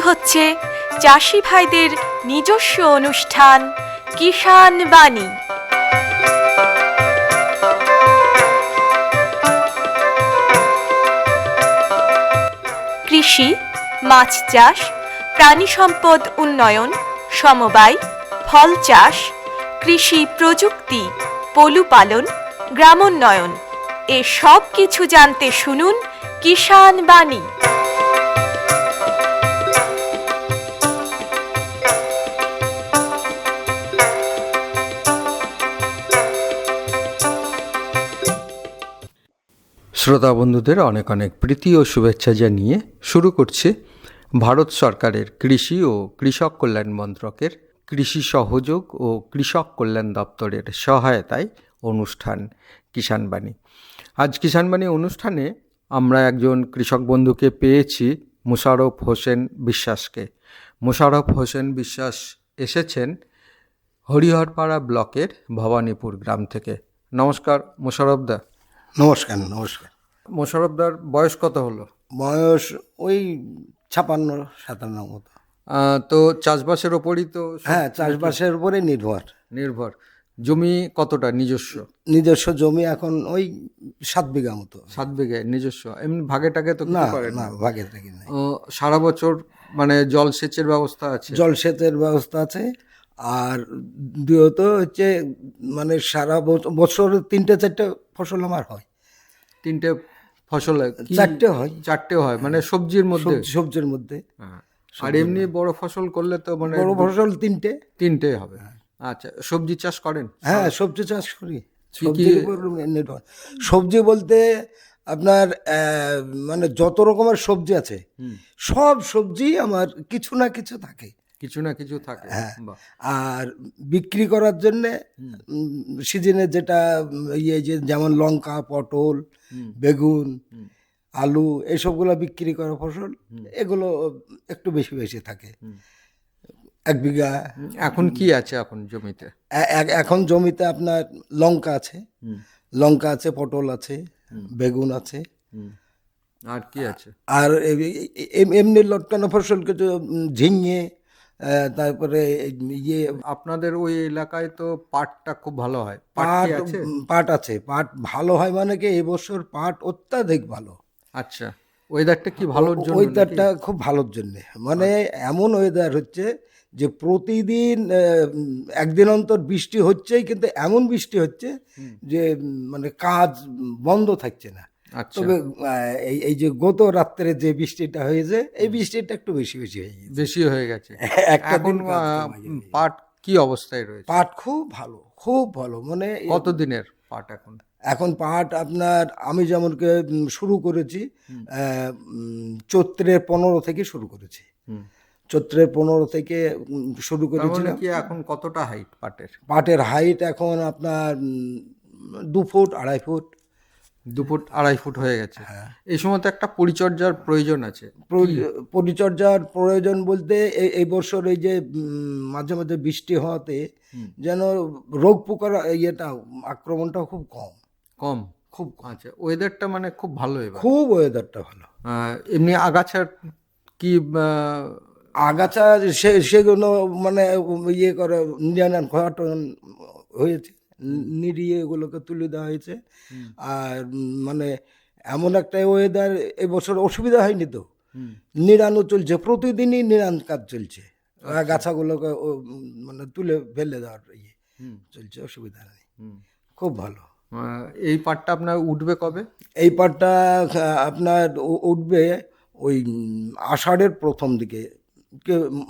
হচ্ছে চাষি ভাইদের নিজস্ব অনুষ্ঠান কিষাণ বাণী। কৃষি, মাছ চাষ, প্রাণী সম্পদ উন্নয়ন, সমবায়, ফল চাষ, কৃষি প্রযুক্তি, পলুপালন, গ্রামোন্নয়ন এ সব কিছু জানতে শুনুন কিষাণ বাণী। শ্রোতা বন্ধুদের অনেক অনেক প্রীতি ও শুভেচ্ছা জানিয়ে শুরু করছে ভারত সরকারের কৃষি ও কৃষক কল্যাণ মন্ত্রকের কৃষি সহযোগ ও কৃষক কল্যাণ দপ্তরের সহায়তায় অনুষ্ঠান কিষাণ বাণী। আজ কিষাণ বাণী অনুষ্ঠানে আমরা একজন কৃষক বন্ধুকে পেয়েছি, মোশাররফ হোসেন বিশ্বাসকে। মোশাররফ হোসেন বিশ্বাস এসেছেন হরিহরপাড়া ব্লকের ভবানীপুর গ্রাম থেকে। নমস্কার মোশাররফ দা। নমস্কার। নমস্কার। মোশাররফদার বয়স কত হলো? বয়স ওই 56-57 মতো। তো চাষবাসের ওপরই তো? হ্যাঁ, চাষবাসের উপরে নির্ভর। জমি কতটা নিজস্ব? নিজস্ব জমি এখন ওই 7 বিঘা মতো। 7 বিঘা নিজস্ব। এমনি ভাগে টাগে তো না, কিছু করেন না, ভাগে থাকি না। সারা বছর মানে জলসেচের ব্যবস্থা আছে? জলসেচের ব্যবস্থা আছে। আর দ্বিতীয়ত হচ্ছে মানে সারা বছর 3-4টে ফসল আমার হয়। 3টে ফসল? 4টে হয় মানে সবজির মধ্যে? সবজির মধ্যে। আর এমনি বড় ফসল করলে তো মানে বড় ফসল 3টে হবে। আচ্ছা, সবজি চাষ করেন? হ্যাঁ, সবজি চাষ করি। সবজির উপর নির্ভর। সবজি বলতে আপনার মানে যত রকমের সবজি আছে সব সবজি আমার কিছু না কিছু থাকে। হ্যাঁ। আর বিক্রি করার জন্যে সিজনে যেটা যে যেমন লঙ্কা, পটল, বেগুন, আলু এসবগুলো বিক্রি করা ফসল, এগুলো একটু বেশি বেশি থাকে। 1 বিঘা। এখন কি আছে এখন জমিতে? এখন জমিতে আপনার লঙ্কা আছে, পটল আছে, বেগুন আছে। আর কি আছে? আর এমনি লটকানো ফসল কিছু ঝিঙে, তারপরে আপনাদের ওই এলাকায় তো পাটটা খুব ভালো হয়। পাট আছে। পাট ভালো হয় মানে কি, এবছর পাট অত্যাধিক ভালো। আচ্ছা, ওয়েদারটা কি ভালোর জন্য? ওয়েদারটা খুব ভালোর জন্য, মানে এমন ওয়েদার হচ্ছে যে প্রতিদিন একদিন অন্তর বৃষ্টি হচ্ছেই, কিন্তু এমন বৃষ্টি হচ্ছে যে মানে কাজ বন্ধ থাকছে না। তবে এই যে গত রাত্রে যে বৃষ্টিটা হয়েছে, এই বৃষ্টিটা একটু বেশি হয়ে গেছে। এখন পাট কি অবস্থায় রয়েছে? পাট খুব ভালো। মানে কতদিনের পাট এখন? এখন পাট আপনার আমি যেমনকে শুরু করেছি চৈত্রের 15 থেকে শুরু করেছি। চৈত্রের 15 থেকে শুরু করেছিলাম। কি এখন কতটা হাইট পাটের হাইট এখন আপনার 2 ফুট 2.5 ফুট। 2 ফুট 2.5 ফুট হয়ে গেছে। এই সময় তো একটা পরিচর্যার প্রয়োজন আছে। পরিচর্যার প্রয়োজন বলতে এই বছর এই যে মাঝে মাঝে বৃষ্টি হওয়াতে যেন রোগ পোকার আক্রমণটাও খুব কম। আচ্ছা, ওয়েদারটা মানে খুব ভালো। খুব ওয়েদারটা ভালো। এমনি আগাছার কি? আগাছা সেগুলো মানে করে ঘটান হয়েছে, নিড়িয়ে এগুলোকে তুলে দেওয়া হয়েছে। আর মানে এমন একটা ওয়েদার, এবছর অসুবিধা হয়নি তো। নিড়ানো চলছে, প্রতিদিনই নিড়ান কাজ চলছে। গাছাগুলোকে মানে তুলে ফেলে দেওয়ার চলছে, অসুবিধা নেই, খুব ভালো। এই পাটটা আপনার উঠবে কবে? এই পাটটা আপনার উঠবে ওই আষাঢ়ের প্রথম দিকে,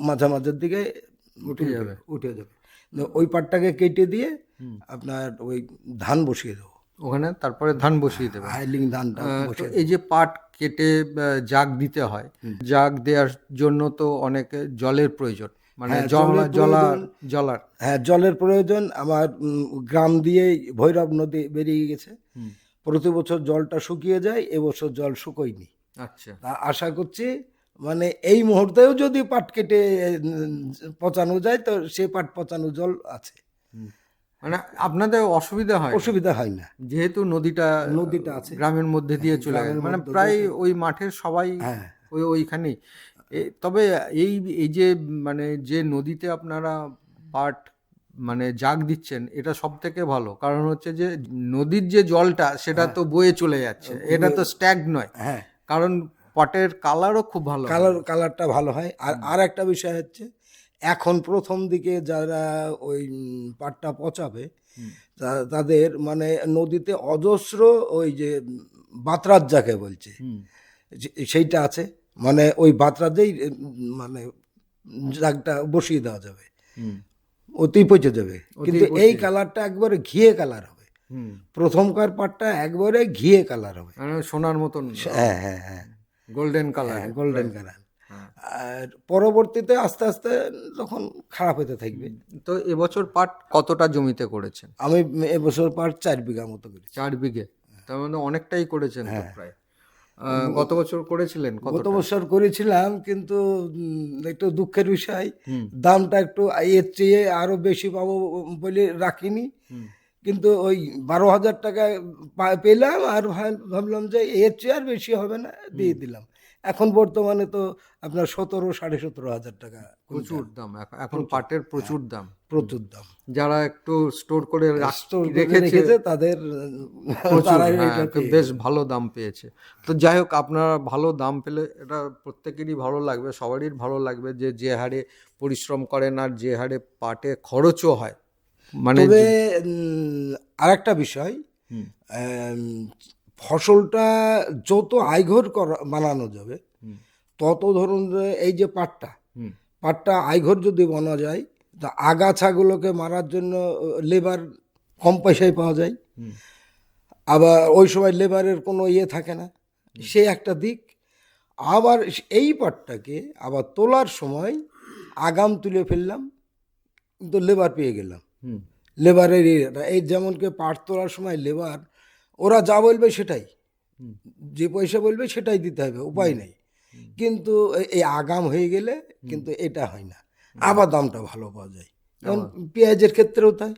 মাঝামাঝের দিকে উঠে যাবে। ওই পাটটাকে কেটে দিয়ে আপনার ওই ধান বসিয়ে দেবো ওখানে, তারপরে ধান বসিয়ে দেবে। হাইলিং ধানটা। এই যে পাট কেটে জাগ দিতে হয়, জাগ দেওয়ার জন্য তো অনেক জলের প্রয়োজন, মানে জলার। হ্যাঁ, জলের প্রয়োজন। আমার গ্রাম দিয়ে ভৈরব নদী বেরিয়ে গেছে, প্রতি বছর জলটা শুকিয়ে যায়, এবছর জল শুকোয়নি। আচ্ছা, আশা করছি মানে এই মুহূর্তেও যদি পাট কেটে পচানো যায় তো সে পাট পচানো জল আছে। মানে আপনাদের অসুবিধা হয় না, যেহেতু নদীটা আছে, গ্রামের মধ্যে দিয়ে চলে গেছে, মানে প্রায় ওই মাঠের সবাই ওইখানেই। তবে এই এই যে মানে যে নদীতে আপনারা পাট মানে জাগ দিচ্ছেন, এটা সব থেকে ভালো, কারণ হচ্ছে যে নদীর যে জলটা সেটা তো বয়ে চলে যাচ্ছে, এটা তো স্ট্যাগ নয়। হ্যাঁ, কারণ পাটের কালারও খুব ভালো হয়। কালারটা ভালো হয়। আর একটা বিষয় হচ্ছে, এখন প্রথম দিকে যারা ওই পাটটা পচাবে তাদের মানে নদীতে অজস্র ওই যে বাতরাজ যাকে বলছে সেইটা আছে, মানে ওই বাতরাজেই মানে জাগটা বসিয়ে দেওয়া যাবে, অতি পচে যাবে। কিন্তু এই কালারটা একবারে ঘিয়ে কালার হবে, প্রথমকার পাটটা একবারে ঘিয়ে কালার হবে, মানে সোনার মতন, হ্যাঁ হ্যাঁ হ্যাঁ, গোল্ডেন কালার। Golden colour. আর পরবর্তীতে আস্তে আস্তে তখন খারাপ হতে থাকবে। তো এবছর পাট কতটা জমিতে করেছেন? আমি এবছর পাট 4 বিঘা মতো করেছি। 4 বিঘে, তার মানে অনেকটাই করেছেন তো প্রায়। গত বছর করেছিলেন কত? গত বছর করেছিলাম, কিন্তু একটু দুঃখের বিষয়, দামটা একটু এর চেয়ে আরো বেশি পাবো বলে রাখিনি, কিন্তু ওই 12,000 টাকা পেলাম, আর ভাবলাম যে এর চেয়ে আর বেশি হবে না, দিয়ে দিলাম। এখন বর্তমানে তো আপনার 17,000-17,500 টাকা। প্রচুর দাম এখন পাটের, প্রচুর দাম, প্রচুর দাম। যারা একটু স্টোর করে রেখেছে তাদের বেশ ভালো দাম পেয়েছে। তো যাই হোক, আপনারা ভালো দাম পেলে এটা প্রত্যেকেরই ভালো লাগবে, সবারই ভালো লাগবে, যে হারে পরিশ্রম করেন আর যে হারে পাটে খরচও হয়। মানে তবে আরেকটা বিষয়, ফসলটা যত আয়ঘর বানানো যাবে, তত ধরুন এই যে পাটটা আয়ঘর যদি বানা যায়, তা আগাছাগুলোকে মারার জন্য লেবার কম পয়সায় পাওয়া যায়, আবার ওই সময় লেবারের কোনো ইয়ে থাকে না, সে একটা দিক। আবার এই পাটটাকে আবার তোলার সময় আগাম তুলে ফেললাম, কিন্তু লেবার পেয়ে গেলাম। লেবারের এই যেমন কি পাট তোলার সময় লেবার, ওরা যা বলবে সেটাই, যে পয়সা বলবে সেটাই দিতে হবে, উপায় নেই। কিন্তু এই আগাম হয়ে গেলে কিন্তু এটা হয় না, আবার দামটা ভালো পাওয়া যায়। যেমন পেঁয়াজের ক্ষেত্রেও তাই,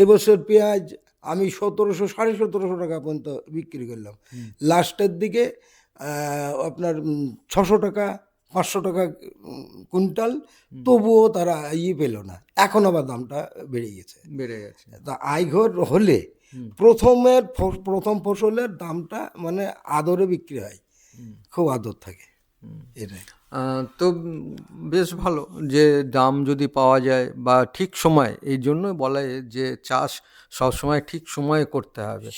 এবছর পেঁয়াজ আমি 1700-1750 টাকা পর্যন্ত বিক্রি করলাম, লাস্টের দিকে আপনার 600 টাকা 500 টাকা কুইন্টাল, তবুও তারা পেল না। এখন আবার দামটা বেড়ে গেছে। তা আয়ঘর হলে প্রথম ফসলের দামটা মানে আদরে বিক্রি হয়, খুব আদর থাকে এটাই। তো বেশ ভালো যে দাম যদি পাওয়া যায় বা ঠিক সময়, এই জন্য বলা যায় যে চাষ সবসময় ঠিক সময়ে করতে হবে।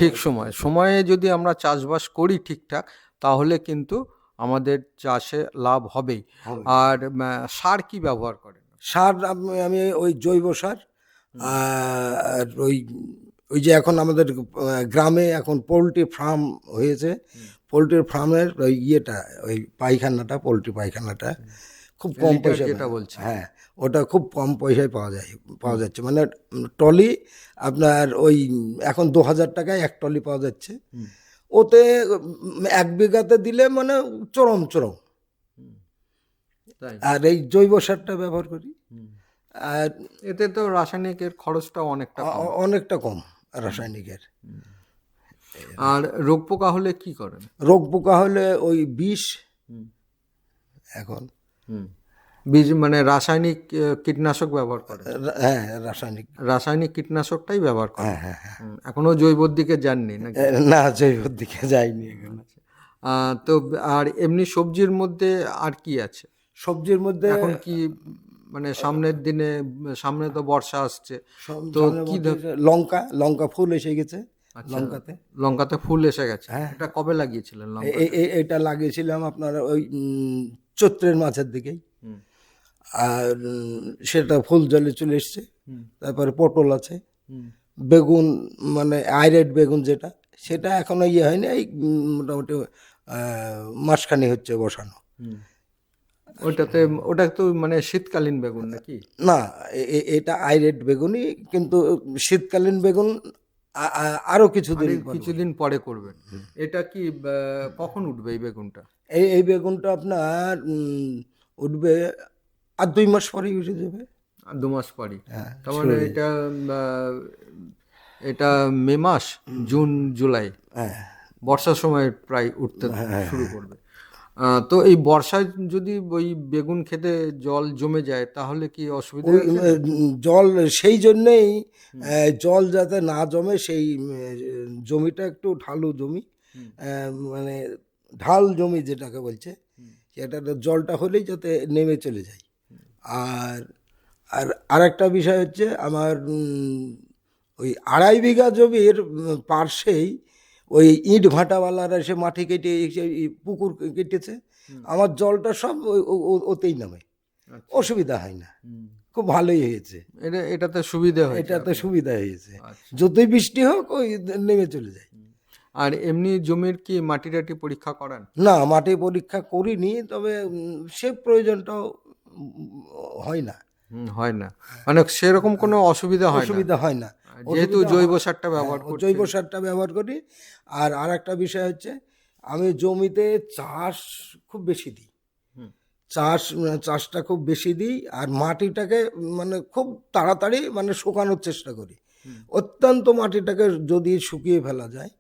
ঠিক সময়ে যদি আমরা চাষবাস করি ঠিকঠাক, তাহলে কিন্তু আমাদের চাষে লাভ হবেই। আর সার কি ব্যবহার করেন? সার আমি ওই জৈব সার, আর ওই যে এখন আমাদের গ্রামে এখন পোলট্রি ফার্ম হয়েছে, পোলট্রির ফার্মের ওই ওই পায়খানাটা, পোলট্রি পায়খানাটা খুব কম পয়সায়, যেটা বলছি, হ্যাঁ ওটা খুব কম পয়সায় পাওয়া যাচ্ছে। মানে টলি আপনার ওই এখন 2,000 টাকায় 1 টলি পাওয়া যাচ্ছে। ওতে 1 বিঘাতে দিলে মানে চরম। আর এই জৈব সারটা ব্যবহার করি, আর এতে তো রাসায়নিকের খরচটা অনেকটা কম রাসায়নিকের। আর রোগ পোকা হলে কি করেন? রোগ পোকা হলে ওই বিষ, এখন বীজ মানে রাসায়নিক কীটনাশক ব্যবহার করে। হ্যাঁ, রাসায়নিক কীটনাশকটাই ব্যবহার করে। হ্যাঁ। এখনো জৈবর দিকে যাননি নাকি? না, জৈবর দিকে যাইনি এখনো। তো আর এমনি সবজির মধ্যে আর কি আছে? সবজির মধ্যে এখন কি মানে সামনের দিনে, সামনে তো বর্ষা আসছে, তো কি লঙ্কা ফুল এসে গেছে। লঙ্কাতে ফুল এসে গেছে। এটা কবে লাগিয়েছিলেন? এটা লাগিয়েছিলাম আপনার ওই চৈত্রের মাঝের দিকেই, আর সেটা ফুল জলে চলে এসছে। তারপরে পটল আছে, বেগুন মানে আইরেড বেগুন যেটা, সেটা এখনো হয়নি, এই মোটামুটি মাসখানি হচ্ছে বসানো। ওটা তো মানে শীতকালীন বেগুন নাকি? না, এটা আইরেড বেগুনই, কিন্তু শীতকালীন বেগুন আরো কিছুদিন পরে করবেন। এটা কি কখন উঠবে এই বেগুনটা? এই বেগুনটা আপনার উঠবে আর 2 মাস পরেই উঠে যাবে। আর 2 মাস পরই? তার মানে এটা মে মাস, জুন জুলাই, বর্ষার সময় প্রায় উঠতে শুরু করবে। তো এই বর্ষায় যদি ওই বেগুন খেতে জল জমে যায় তাহলে কি অসুবিধা ওই হয়েছে? জল সেই জন্যেই জল যাতে না জমে সেই জমিটা একটু ঢালু জমি, মানে ঢাল জমি যেটাকে বলছে, সেটাতে জলটা হলেই যাতে নেমে চলে যায়। আর আর আরেকটা বিষয় হচ্ছে আমার ওই 2.5 বিঘা জমির পার্শ্বেই ওই ইট ভাটাওয়ালারা এসে মাটি কেটে এসে পুকুর কেটেছে, আমার জলটা সব ওতেই নামে, অসুবিধা হয় না, খুব ভালোই হয়েছে। এটাতে সুবিধা হয়েছে। এটাতে সুবিধা হয়েছে, আচ্ছা। যতই বৃষ্টি হোক ওই নেমে চলে যায়। আর এমনি জমির কি মাটি টাটি পরীক্ষা করান? না, মাটি পরীক্ষা করিনি, তবে সে প্রয়োজনটাও হয় না। হয় না, মানে সেরকম কোনো অসুবিধা হয় না অসুবিধা হয় না, যেহেতু জৈব সারটা ব্যবহার করছি। জৈব সারটা ব্যবহার করি। আর আরেকটা বিষয় হচ্ছে আমি জমিতে চাষ খুব বেশি দিই, চাষটা খুব বেশি দিই, আর মাটিটাকে মানে খুব তাড়াতাড়ি মানে শুকানোর চেষ্টা করি। অত্যন্ত মাটিটাকে যদি শুকিয়ে ফেলা যায়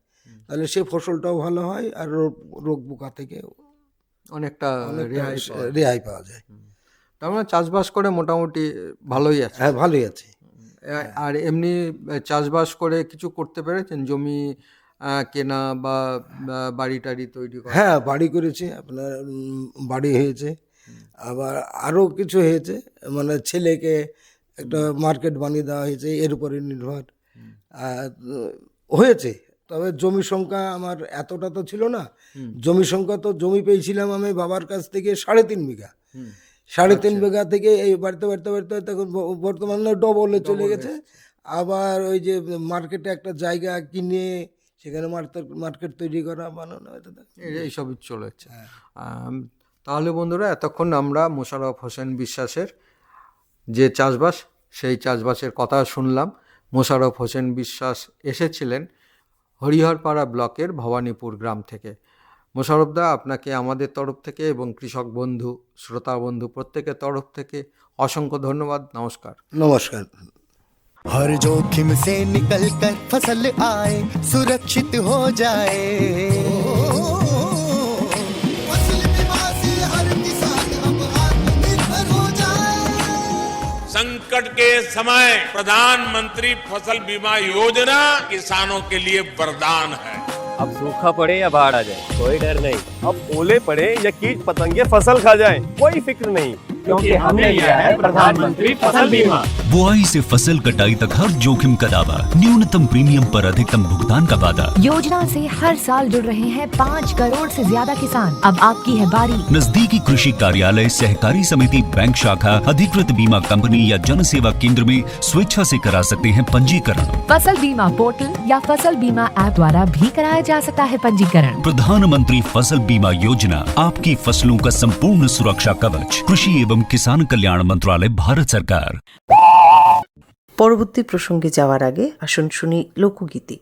তাহলে সে ফসলটাও ভালো হয়, আর রোগ পোকা থেকে অনেকটা রেহাই পাওয়া যায়। তার মানে চাষবাস করে মোটামুটি ভালোই আছে। হ্যাঁ, ভালোই আছে। আর এমনি চাষবাস করে কিছু করতে পেরেছেন, জমি কেনা বা বাড়ি টাড়ি তৈরি করা? হ্যাঁ, বাড়ি করেছে, আপনার বাড়ি হয়েছে, আবার আরও কিছু হয়েছে, মানে ছেলেকে একটা মার্কেট বানিয়ে দেওয়া হয়েছে, এর উপরে নির্ভর হয়েছে। তবে জমি সংখ্যা আমার এতটা তো ছিল না, জমি সংখ্যা তো জমি পেয়েছিলাম আমি বাবার কাছ থেকে 3.5 বিঘা, 3.5 বিঘা থেকে এই বাড়তে বাড়তে বাড়তে তখন বর্তমানে ডবলে চলে গেছে। আবার ওই যে মার্কেটে একটা জায়গা কিনে সেখানে মার্কেট তৈরি করা, বানানো, এইসবই চলেছে। তাহলে বন্ধুরা, এতক্ষণ আমরা মোশাররফ হোসেন বিশ্বাসের যে চাষবাস, সেই চাষবাসের কথা শুনলাম। মোশাররফ হোসেন বিশ্বাস এসেছিলেন হরিহরপাড়া ব্লকের ভবানীপুর গ্রাম থেকে। মোশাররফ দা, আপনাকে আমাদের তরফ থেকে এবং কৃষক বন্ধু, শ্রোতা বন্ধু প্রত্যেকের তরফ থেকে অসংখ্য ধন্যবাদ। নমস্কার। নমস্কার। हर जोखिम से निकल कर फसल आए, सुरक्षित हो जाए, फसल बीमा से हर किसान अब आत्मनिर्भर हो जाए। संकट के समय प्रधानमंत्री फसल बीमा योजना किसानों के लिए वरदान है। अब सूखा पड़े या बाढ़ आ जाए कोई डर नहीं, अब ओले पड़े या कीट पतंगे फसल खा जाए कोई फिक्र नहीं, क्योंकि हमने लिया है प्रधानमंत्री फसल बीमा। बुआई से फसल कटाई तक हर जोखिम का दावा, न्यूनतम प्रीमियम पर अधिकतम भुगतान का वादा। योजना से हर साल जुड़ रहे हैं 5 करोड़ से ज्यादा किसान। अब आपकी है बारी। नजदीकी कृषि कार्यालय, सहकारी समिति, बैंक शाखा, अधिकृत बीमा कंपनी या जन सेवा केंद्र में स्वेच्छा से करा सकते हैं पंजीकरण। फसल बीमा पोर्टल या फसल बीमा ऐप द्वारा भी कराया जा सकता है पंजीकरण। प्रधानमंत्री फसल बीमा योजना, आपकी फसलों का संपूर्ण सुरक्षा कवच। कृषि एवं किसान कल्याण मंत्रालय, भारत सरकार। পরবর্তী প্রসঙ্গে যাওয়ার আগে আসুন শুনি লোকগীতি,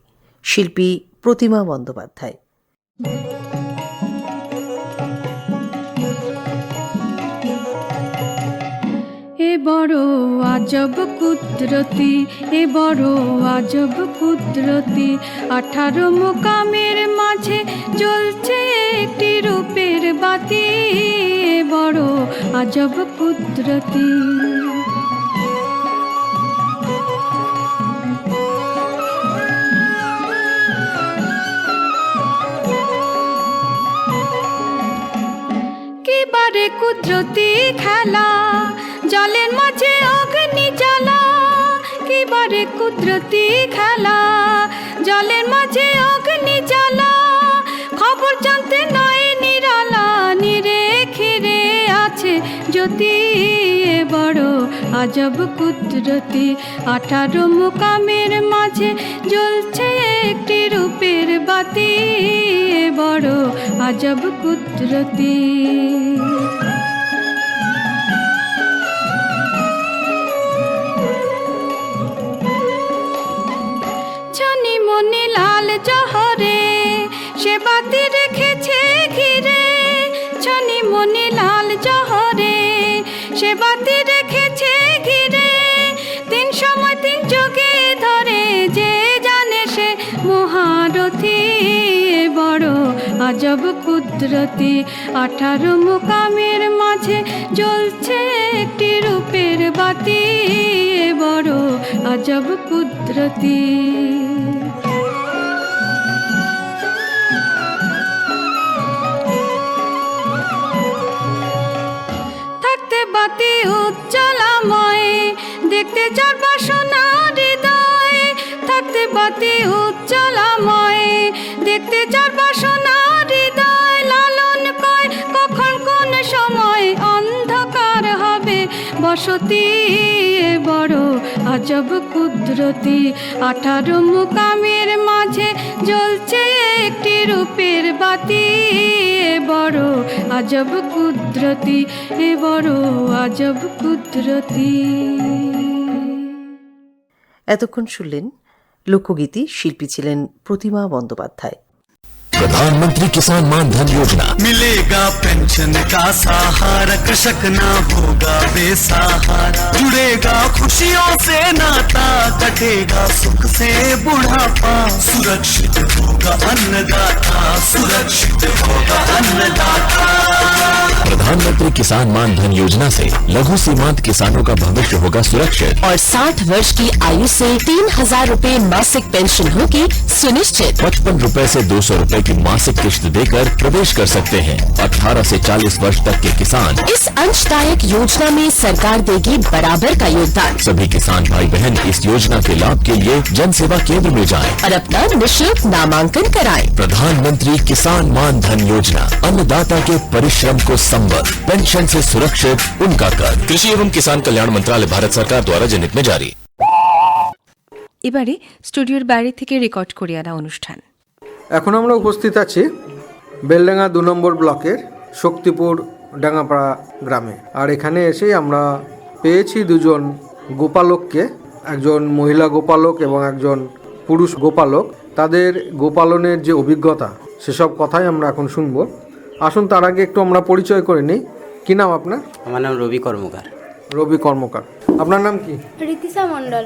শিল্পী প্রতিমা বন্দ্যোপাধ্যায়। এ বড় আজব কুদরতি, এ বড় আজব কুদরতি, 18 মোকামের মাঝে জ্বলছে একটি রূপের বাতি, এ বড় আজব কুদরতি। কিবারে কুদরতি খেলা, জলের মাঝে অগ্নি জ্বালা, কিবারে কুদরতি খেলা, জলের মাঝে অগ্নি জ্বালা, খবর জানতে নয় নিরালা, নিরে খিরে আছে জ্যোতি, এ বড় আজব কুদরতি, 18 মোকামের মাঝে জ্বলছে একটি রূপের বাতি, এ বড় আজব কুদরতি। ছানি মনি লাল জহরে সে বাতি রেখেছে ঘিরে, ছানি মনি লাল জহরে সে বাতি রেখেছে ঘিরে, 3 সময় 3 যোগে ধরে যে জানে সে মহারথী, বড় আজব কুদরতি 18 মুকামের মাঝে জ্বলছে একটি রূপের বাতি এ বড় আজব কুদরতি থাকতে বাতি উজ্জ্বলাময় দেখতে যার বাসনা হৃদয় থাকতে বাতি উজ্জ্বলাময় দেখতে যার বাসনা হৃদয় লালন কয় কখন কোন সময় অন্ধকার হবে বসতি এ বড় আজব কুদরতি 18 মুকামের মাঝে জ্বলছে একটি রূপের বাতি এ বড় আজব কুদরতি এ বড় আজব কুদরতি। এতক্ষণ শুনলেন লোকগীতি। শিল্পী ছিলেন প্রতিমা বন্দ্যোপাধ্যায়। प्रधानमंत्री किसान मान धन योजना मिलेगा पेंशन का सहारा कृषक ना होगा बेसहारा जुड़ेगा खुशियों से नाता कटेगा सुख से बुढ़ापा सुरक्षित होगा अन्नदाता सुरक्षित होगा अन्नदाता। प्रधानमंत्री किसान मान धन योजना से लघु सीमांत किसानों का भविष्य होगा सुरक्षित और 60 वर्ष की आयु से 3000 रूपए मासिक पेंशन होगी सुनिश्चित। 55 रूपए से 200 रूपए की मासिक किश्त देकर प्रवेश कर सकते हैं। 18 से 40 वर्ष तक के किसान इस अंशदायक योजना में सरकार देगी बराबर का योगदान। सभी किसान भाई बहन इस योजना के लाभ के लिए जन सेवा केंद्र में जाएं और अपना निःशुल्क नामांकन कराएं। प्रधानमंत्री किसान मान धन योजना अन्नदाता के परिश्रम को संबल पेंशन से सुरक्षित उनका कर। कृषि एवं किसान कल्याण मंत्रालय भारत सरकार द्वारा जनहित में जारी। এবারে স্টুডিওর বাইরে থেকে রেকর্ড করে আনা অনুষ্ঠান। এখন আমরা উপস্থিত আছি বেলডাঙ্গা 2 নম্বর ব্লকের শক্তিপুর ডাঙ্গাপাড়া গ্রামে। আর এখানে এসেই আমরা পেয়েছি দুজন গোপালককে, একজন মহিলা গোপালক এবং একজন পুরুষ গোপালক। তাদের গোপালনের যে অভিজ্ঞতা সেসব কথাই আমরা এখন শুনবো। আসুন তার আগে একটু আমরা পরিচয় করে নিই। কি নাম আপনার? আমার নাম রবি কর্মকার। রবি কর্মকার। আপনার নাম কি? রীতিশা মণ্ডল।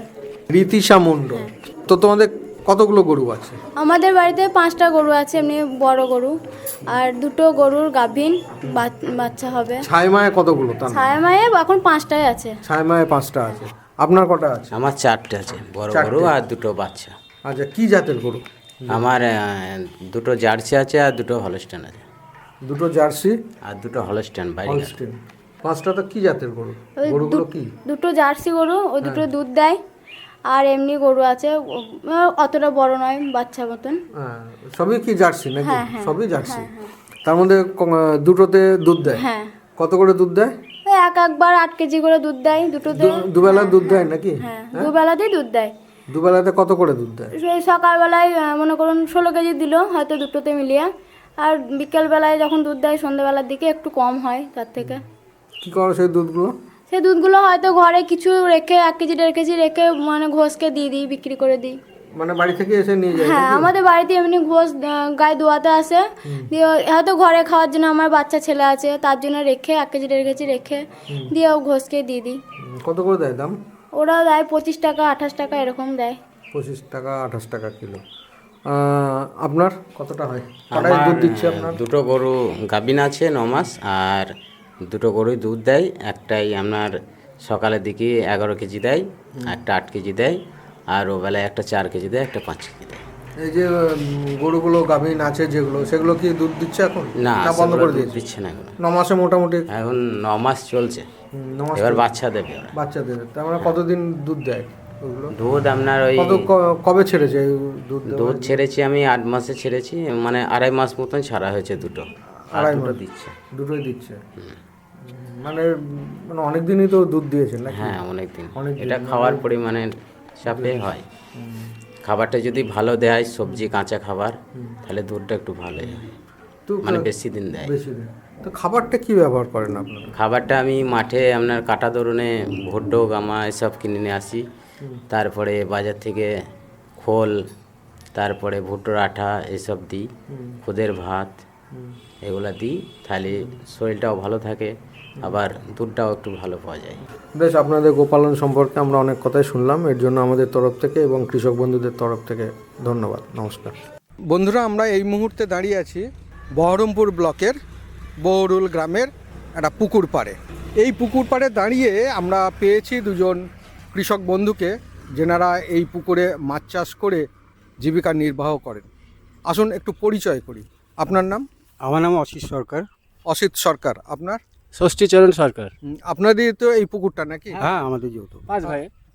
রীতিশা মণ্ডল। তো তোমাদের কতগুলো গরু আছে? আমাদের বাড়িতে 5টা গরু আছে, এমনি বড় গরু, আর 2টো গরুর গাভীন বাচ্চা হবে। ছাইমায়ে কতগুলো? ছাইমায়ে এখন 5টাই আছে। ছাইমায়ে 5টা আছে। আপনার কটা আছে? আমার 4টে আছে, বড় গরু আর 2টো বাচ্চা। আচ্ছা, কি জাতের গরু? আমার 2টো জার্সি আছে আর 2টো হলস্টেন আছে। 2টো জার্সি আর 2টো হলস্টেন বাইরে। হলস্টেন। 5টা তো কি জাতের গরু? গরুগুলো কি? 2টো জার্সি গরু, ওই 2টো দুধ দেয়, আর এমনি গরু আছে অতটা বড় নয়, বাচ্চা মতন। সবই কি জার্সি নাকি? সবই জার্সি। তার মধ্যে 2টোতে দুধ দেয়? হ্যাঁ। কত করে দুধ দেয়? একবার 8 কেজি করে দুধ দেয় 2টোতে। দুবেলা দুধ দেয় নাকি? হ্যাঁ, দুবেলাতেই দুধ দেয়। দুবেলাতে কত করে দুধ দেয়? সেই সকালবেলায় মনে করুন 16 কেজি দিল হয়তো 2টোতে মিলিয়ে, আর বিকেলবেলায় যখন দুধ দেয় সন্ধ্যাবেলার দিকে একটু কম হয় তার থেকে। কি করো সেই দুধগুলো? সেই দুধগুলো হয়তো ঘরে কিছু রেখে 1 কেজি 1.5 কেজি রেখে মানে ঘোষকে দিয়ে দিই, বিক্রি করে দিই। মানে বাড়ি থেকে এসে নিয়ে যায়? হ্যাঁ, আমাদের বাড়িতে এমনি ঘোষ গায়ে দোয়াতে আসে, দিয়ে হয়তো ঘরে খাওয়ার জন্য আমার বাচ্চা ছেলে আছে তার জন্য রেখে 1 কেজি 1.5 কেজি রেখে দিয়ে ও ঘোষকে দিয়ে দিই। কত করে দেয় দাম? ওরা দেয় 25 টাকা 28 টাকা এরকম দেয়। 25 টাকা 28 টাকা কিলো। আপনার কতটা হয়? কটায় দুধ দিচ্ছে আপনার? 2টো গরু গাভিন আছে 9 মাস, আর 2টো গরুই দুধ দেয়। একটাই আপনার সকালের দিকে 11 কেজি দেয়, একটা 8 কেজি দেয়, আর ওবেলায় একটা 4 কেজি দেয়, একটা 5 কেজি দেয়। এই যে গরুগুলো গাভিন আছে যেগুলো, সেগুলো কি দুধ দিচ্ছে এখন? না, বন্ধ করে দিচ্ছে না এখন। 9 মাসে মোটামুটি এখন 9 মাস চলছে, এবার বাচ্চা দেবে। বাচ্চা দেবে, তার মানে কতদিন দুধ দেয় ওগুলো? দুধ আপনার ওই কবে ছেড়েছে দুধ? দুধ ছেড়েছি আমি 8 মাসে ছেড়েছি, মানে 2.5 মাস মতন ছাড়া হয়েছে 2টো। আর 2টো দিচ্ছে। 2টোই দিচ্ছে। মানে অনেক দিনই তো দুধ দিয়েছে নাকি? হ্যাঁ, অনেক দিন। এটা খাওয়ার পরিমাণের চাপে হয়। খাবারটা যদি ভালো দেয়, সবজি কাঁচা খাবার, তাহলে দুধটা একটু ভালোই হয়, মানে বেশি দিন দেয়। তো খাবারটা কি ব্যবহার করেন আপনারা? খাবারটা আমি মাঠে আপনার কাটা দরুনে ভুট্টো গামা এসব কিনে নিয়ে আসি, তারপরে বাজার থেকে খোল, তারপরে ভুট্টোর আঠা এসব দিই, খুদের ভাত এগুলা দিই, তাহলে শরীরটাও ভালো থাকে, আবার দুধটাও একটু ভালো পাওয়া যায়। বেশ, আপনাদের গোপালন সম্পর্কে আমরা অনেক কথাই শুনলাম, এর জন্য আমাদের তরফ থেকে এবং কৃষক বন্ধুদের তরফ থেকে ধন্যবাদ। নমস্কার। বন্ধুরা, আমরা এই মুহূর্তে দাঁড়িয়ে আছি বহরমপুর ব্লকের বহরুল গ্রামের একটা পুকুর পাড়ে। এই পুকুর পাড়ে দাঁড়িয়ে আমরা পেয়েছি দুজন কৃষক বন্ধুকে, যেনারা এই পুকুরে মাছ চাষ করে জীবিকা নির্বাহ করেন। আসুন একটু পরিচয় করি। আপনার নাম? আমার নাম অসিত সরকার। অসিত সরকার। আপনার? ষষ্ঠীচরণ সরকার। আপনাদের তো এই পুকুরটা নাকি? হ্যাঁ, আমাদের যেহেতু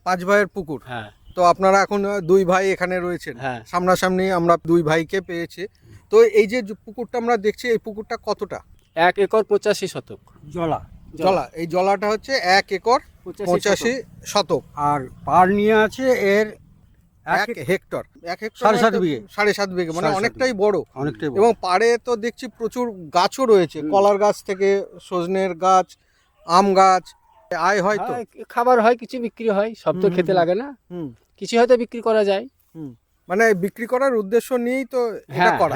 5 ভাইয়ের পুকুর। হ্যাঁ। তো আপনারা এখন 2 ভাই এখানে রয়েছেন। হ্যাঁ। সামনাসামনি আমরা 2 ভাইকে পেয়েছি। তো এই যে পুকুরটা আমরা দেখছি, এই পুকুরটা কতটা? 1 একর 85 শতক জলা জলা। এই জলাটা হচ্ছে 1 একর 85 শতক। আর পার নিয়ে আছে এর 1 হেক্টর। 1 হেক্টর 7.5 বিঘে। 7.5 বিঘে, মানে 7.5 অনেকটাই বড়। অনেকটাই বড়। এবং পাড়ে তো দেখছি প্রচুর গাছও রয়েছে, কলার গাছ থেকে সজনের গাছ, আম গাছ। আয় হয় তো? খাবার হয়, কিছু বিক্রি হয়, সব তো খেতে লাগে না, কিছু হয়তো বিক্রি করা যায়। মানে বিক্রি করার উদ্দেশ্য নিয়েই তো এটা করা,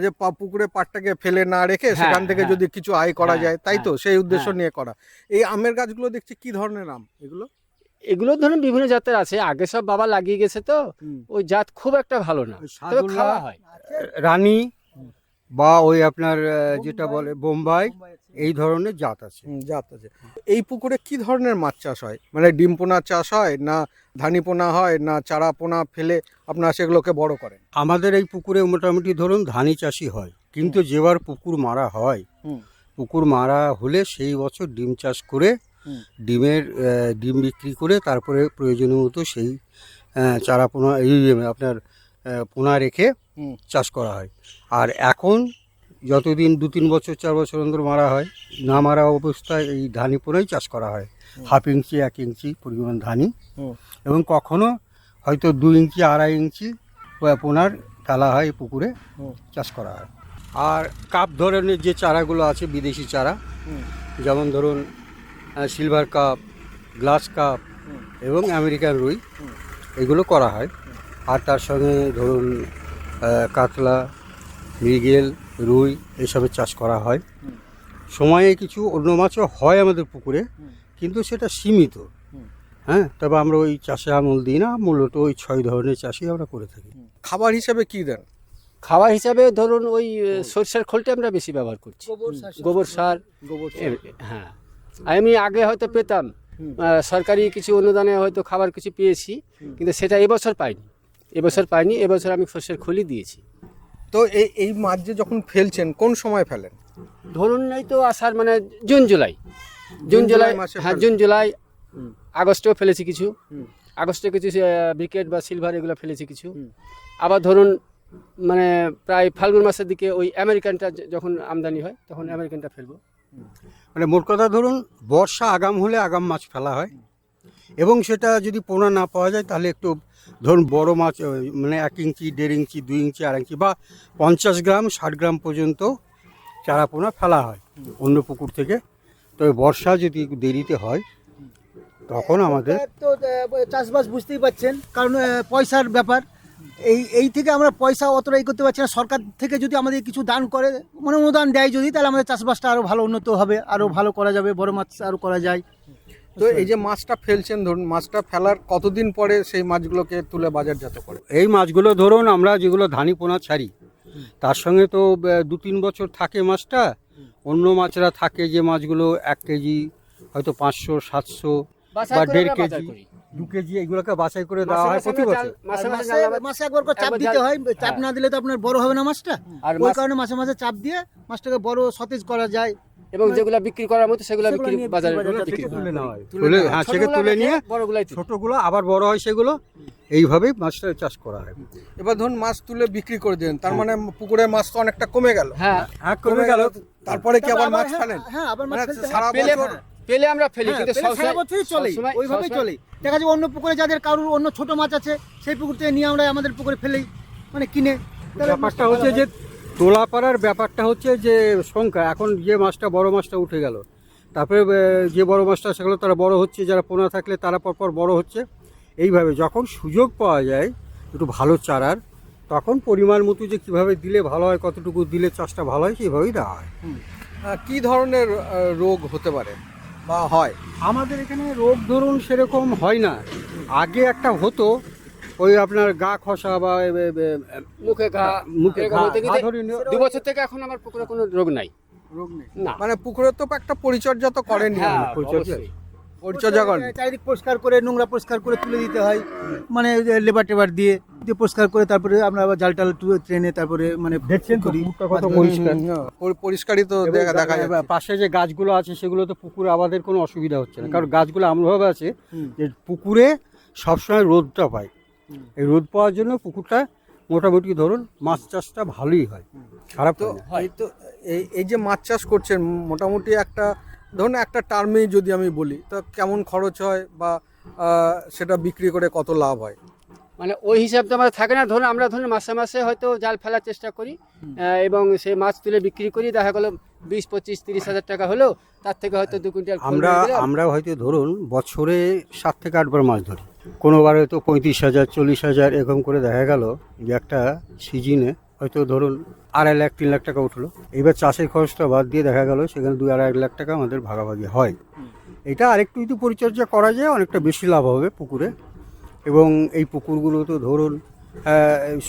যে পুকুরে পাটটাকে ফেলে না রেখে সেখান থেকে যদি কিছু আয় করা যায়, তাই তো সেই উদ্দেশ্য নিয়ে করা। এই আমের গাছগুলো দেখছি কি ধরনের আম এগুলো? এগুলো ধরুন বিভিন্ন জাতের আছে, আগে সব বাবা লাগিয়ে গেছে, তো ওই জাত খুব একটা ভালো না, তবে খাওয়া হয়। রানী বা ওই আপনার যেটা বলে বোম্বাই, এই ধরনের জাত আছে। এই পুকুরে কি ধরনের মাছ চাষ হয়? মানে ডিম পোনা চাষ হয়, না ধানি পোনা হয়, না চারা পোনা ফেলে আপনারা সেগুলোকে বড় করেন? আমাদের এই পুকুরে মোটামুটি ধরুন ধানি চাষই হয়, কিন্তু যেবার পুকুর মারা হয়, পুকুর মারা হলে সেই বছর ডিম চাষ করে ডিম বিক্রি করে তারপরে প্রয়োজনীয় মতো সেই চারা পোনা আপনার পোনা রেখে চাষ করা হয়। আর এখন যতদিন 2-3 বছর 4 বছর অন্তর মারা হয়, না মারা অবস্থায় এই ধানি পোনাই চাষ করা হয়। 1/2 ইঞ্চি 1 ইঞ্চি পরিমাণ ধানি, এবং কখনো হয়তো 2 ইঞ্চি 2.5 ইঞ্চি পোনার ফেলা হয় পুকুরে, চাষ করা হয়। আর কাপ ধরনের যে চারাগুলো আছে, বিদেশি চারা, যেমন ধরুন সিলভার কাপ, গ্লাস কাপ এবং আমেরিকান রুই, এগুলো করা হয়। আর তার সঙ্গে ধরুন কাতলা, মৃগেল, রুই এসবের চাষ করা হয়। সময়ে কিছু অন্য মাছও হয় আমাদের পুকুরে, কিন্তু সেটা সীমিত। হ্যাঁ, তবে আমরা ওই চাষে আমল দিই না, মূলত ওই 6 ধরনের চাষই আমরা করে থাকি। খাবার হিসাবে কি দেন? খাবার হিসাবে ধরুন ওই সরষের খোলটা আমরা বেশি ব্যবহার করছি, গোবর সার। হ্যাঁ, আমি আগে হয়তো পেতাম, সরকারি কিছু অনুদানে হয়তো খাবার কিছু পেয়েছি, কিন্তু সেটা এবছর পাইনি। এবছর আমি সরষের খোলই দিয়েছি। তো এই মাছ যে যখন ফেলছেন, কোন সময় ফেলেন? ধরুন এই তো আষাঢ়, মানে জুন জুলাই মাসে। হ্যাঁ, জুন জুলাই, আগস্টেও ফেলেছি কিছু, আগস্টে কিছু ব্রিকেট বা সিলভার এগুলো ফেলেছি কিছু। আবার ধরুন মানে প্রায় ফাল্গুন মাসের দিকে ওই আমেরিকানটা যখন আমদানি হয়, তখন আমেরিকানটা ফেলবো। মানে মোট কথা ধরুন বর্ষা আগাম হলে আগাম মাছ ফেলা হয়, এবং সেটা যদি পোনা না পাওয়া যায় তাহলে একটু ধরুন বড় মাছ, মানে 1 ইঞ্চি 1.5 ইঞ্চি 2 ইঞ্চি 2.5 ইঞ্চি বা 50 গ্রাম 60 গ্রাম পর্যন্ত চারা পোনা ফেলা হয় অন্য পুকুর থেকে। তবে বর্ষা যদি দেরিতে হয় তখন আমাদের তো চাষবাস বুঝতেই পারছেন, কারণ পয়সার ব্যাপার। এই থেকে আমরা পয়সা অতটা করতে পারছি না। সরকার থেকে যদি আমাদের কিছু দান করে, মানে অনুদান দেয় যদি, তাহলে আমাদের চাষবাসটা আরও ভালো উন্নত হবে, আরও ভালো করা যাবে, বড় মাছ আরও করা যায়। তো এই যে মাছটা ফেলছেন, ধরুন মাছটা ফেলার কতদিন পরে সেই মাছগুলোকে তুলে বাজারজাত করে? এই মাছগুলো ধরুন আমরা যেগুলো ধানি পোনা ছাড়ি, তার সঙ্গে তো 2-3 বছর থাকে মাছটা। অন্য মাছরা থাকে যে মাছগুলো 1 কেজি হয়তো 500, 700 বা 1.5 কেজি, 2 কেজি, এগুলোকে বাছাই করে দেওয়া হয় প্রতি বছর। মাসে একবার করে চাপ দিতে হয়, চাপ না দিলে তো আপনার বড় হবে না মাছটা। ওই কারণে মাসে মাসে চাপ দিয়ে মাছটাকে বড় সতেজ করা যায়, এবং যেগুলো বিক্রি করার মতো সেগুলো বাজারে তুলে নেওয়া হয়। তুলে নিয়ে ছোটগুলো আবার বড় হয়, সেগুলো এইভাবেই মাছটা চাষ করা হয়। এবার ধরুন মাছ তুলে বিক্রি করে দেন, তার মানে পুকুরে মাছ তো অনেকটা কমে গেল। হ্যাঁ, কমে গেল। তারপরে কি আবার মাছ ফেলেন? হ্যাঁ, আবার মাছ ফেলতে সারা বছর পেলে আমরা ফেলি, কিন্তু সারা বছরই চলে, ওইভাবেই চলে। দেখা যায় অন্য পুকুরে যাদের কারোর অন্য ছোট মাছ আছে, সেই পুকুর থেকে নিয়ে আমরা আমাদের পুকুরে ফেলি, মানে কিনে। ব্যাপারটা হচ্ছে যে তোলা পাড়ার ব্যাপারটা হচ্ছে যে সংখ্যা, এখন যে মাছটা বড় মাছটা উঠে গেল, তারপরে যে বড় মাছটা সেগুলো তারা বড় হচ্ছে, যারা পোনা থাকলে তারা পরপর বড় হচ্ছে। এইভাবে যখন সুযোগ পাওয়া যায় একটু ভালো চারার, তখন পরিমাণ মতো যে কীভাবে দিলে ভালো হয়, কতটুকু দিলে চাষটা ভালো হয়, সেইভাবেই দেওয়া হয়। কী ধরনের রোগ হতে পারে বা হয়? আমাদের এখানে রোগ ধরুন সেরকম হয় না। আগে একটা হতো, ওই আপনার গা খসা বা মুখে ঘা বলতে গেলে 2 বছর থেকে এখন আমার পুকুরে কোনো রোগ নাই। রোগ নেই না। মানে পুকুরের তো একটা পরিচর্যা তো করেন, পরিচর্যা করেন, চারিদিক পরিষ্কার করে নোংরা পরিষ্কার করে তুলে দিতে হয়, মানে লেবার টেবার দিয়ে পরিষ্কার করে তারপরে আমরা আবার জাল টাল ট্রেনে তারপরে মানে দেখছেন কত পরিষ্কার, পরিষ্কারই তো দেখা যায়। পাশে যে গাছগুলো আছে সেগুলো তো পুকুরে আমাদের কোনো অসুবিধা হচ্ছে না, কারণ গাছগুলো এমনভাবে আছে যে পুকুরে সবসময় রোদটা পায়। এই রোদ পাওয়ার জন্য পুকুরটা মোটামুটি ধরুন মাছ চাষটা ভালোই হয়, খারাপ তো হয়। তো এই যে মাছ চাষ করছেন মোটামুটি একটা ধরুন একটা টার্মে যদি আমি বলি তো কেমন খরচ হয় বা সেটা বিক্রি করে কত লাভ হয়? মানে ওই হিসাব তো আমাদের থাকে না। ধরুন আমরা মাসে মাসে হয়তো জাল ফেলার চেষ্টা করি এবং সেই মাছ তুলে বিক্রি করি, দেখা গেলো 20, 25, 30 হাজার টাকা হলো, তার থেকে হয়তো 2 কুইন্টাল। আমরা হয়তো ধরুন বছরে 7 থেকে 8 বার মাছ ধরি, কোনোবার হয়তো 35,000, 40,000 এরকম করে দেখা গেল যে একটা সিজনে হয়তো ধরুন 2.5 লাখ 3 লাখ টাকা উঠলো। এবার চাষের খরচটা বাদ দিয়ে দেখা গেল সেখানে 2-2.5 লাখ টাকা আমাদের ভাগাভাগি হয়। এটা আরেকটু যদি পরিচর্যা করা যায় অনেকটা বেশি লাভ হবে পুকুরে। এবং এই পুকুরগুলো তো ধরুন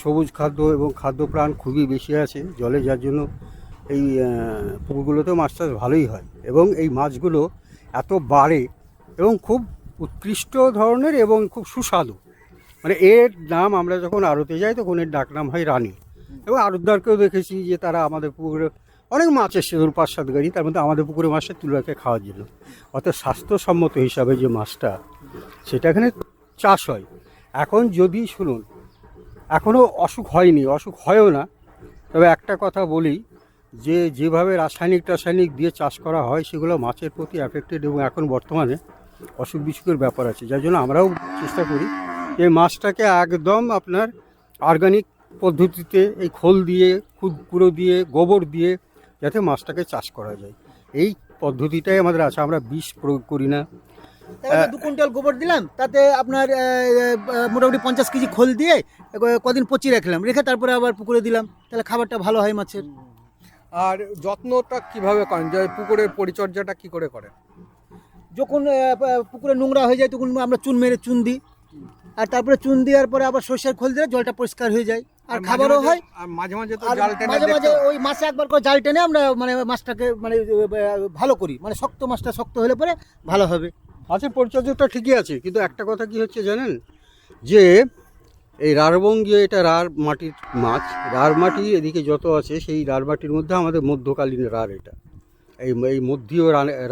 সবুজ খাদ্য এবং খাদ্যপ্রাণ খুবই বেশি আছে জলে, যার জন্য এই পুকুরগুলোতেও মাছ চাষ ভালোই হয় এবং এই মাছগুলো এত বাড়ে এবং খুব উৎকৃষ্ট ধরনের এবং খুব সুস্বাদু। মানে এর নাম আমরা যখন আড়তে যাই তখন এর ডাক নাম হয় রানী। এবং আড়তদারকেও দেখেছি যে তারা আমাদের পুকুরে অনেক মাছ এসছে, ধরুন 5-7 গাড়ি, তার মধ্যে আমাদের পুকুরে মাছটা তুলে রাখে খাওয়ার জন্য। অর্থাৎ স্বাস্থ্যসম্মত হিসাবে যে মাছটা সেটা এখানে চাষ হয়। এখন যদি শুনুন এখনও অসুখ হয়নি, অসুখ হয়ও না, তবে একটা কথা বলি যে যেভাবে রাসায়নিক দিয়ে চাষ করা হয় সেগুলো মাছের প্রতি অ্যাফেক্টেড এবং এখন বর্তমানে অসুখ বিসুখের ব্যাপার আছে, যার জন্য আমরাও চেষ্টা করি যে মাছটাকে একদম আপনার অর্গানিক পদ্ধতিতে এই খোল দিয়ে, কুড়ো দিয়ে, গোবর দিয়ে যাতে মাছটাকে চাষ করা যায়, এই পদ্ধতিটাই আমাদের আছে। আমরা বিষ প্রয়োগ করি না। 2 কুইন্টাল গোবর দিলাম, তাতে আপনার মোটামুটি 50 কেজি খোল দিয়ে কদিন পচিয়ে রাখলাম, রেখে তারপরে আবার পুকুরে দিলাম, তাহলে খাবারটা ভালো হয় মাছের। আর যত্নটা কিভাবে করেন, যে পুকুরের পরিচর্যাটা কি করে করেন? যখন পুকুরে নোংরা হয়ে যায় তখন আমরা চুন মেরে চুন দিই, আর তারপরে চুন দেওয়ার পরে আবার সরষের খোল দিলে জলটা পরিষ্কার হয়ে যায় আর খাবারও হয়। আর মাঝে মাঝে তো জাল টেনে, মাঝে মাঝে ওই মাছে একবার করে জাল টেনে আমরা মানে মাছটাকে মানে ভালো করি, মানে শক্ত মাছটা শক্ত হলে পরে ভালো হবে। মাছের পরিচর্যাটা ঠিকই আছে, কিন্তু একটা কথা কি হচ্ছে জানেন, যে এই রারবঙ্গীয় এটা রার মাটির মাছ, রার মাটি এদিকে যত আছে সেই রার মাটির মধ্যে আমাদের মধ্যকালীন রার, এটা এই মধ্যীয়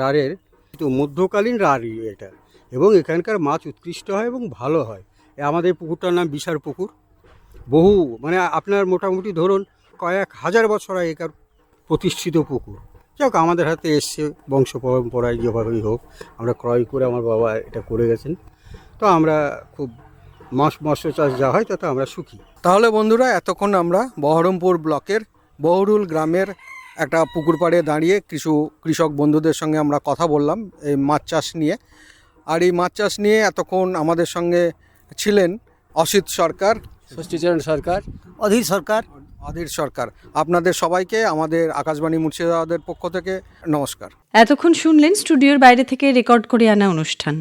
রারের তো মধ্যকালীন রারই এটা, এবং এখানকার মাছ উৎকৃষ্ট হয় এবং ভালো হয়। আমাদের পুকুরটার নাম বিশার পুকুর, বহু মানে আপনার মোটামুটি ধরুন কয়েক হাজার বছর আগেকার প্রতিষ্ঠিত পুকুর। যাক আমাদের হাতে এসছে বংশ পরম্পরায় যেভাবেই হোক, আমরা ক্রয় করে আমার বাবা এটা করে গেছেন, তো আমরা খুব মৎস্য চাষ যা হয় তাতে আমরা সুখী। তাহলে বন্ধুরা এতক্ষণ আমরা বহরমপুর ব্লকের বহুরুল গ্রামের একটা পুকুর পাড়ে দাঁড়িয়ে কৃষক বন্ধুদের সঙ্গে আমরা কথা বললাম এই মাছ চাষ নিয়ে। আর এই মাছ চাষ নিয়ে এতক্ষণ আমাদের সঙ্গে ছিলেন অসিত সরকার, ষষ্ঠীচরণ সরকার, অধীর সরকার। আপনাদের সবাইকে আমাদের আকাশবাণী মুর্শিদাবাদের পক্ষ থেকে নমস্কার। এতক্ষণ শুনলেন স্টুডিওর বাইরে থেকে রেকর্ড করে আনা অনুষ্ঠান।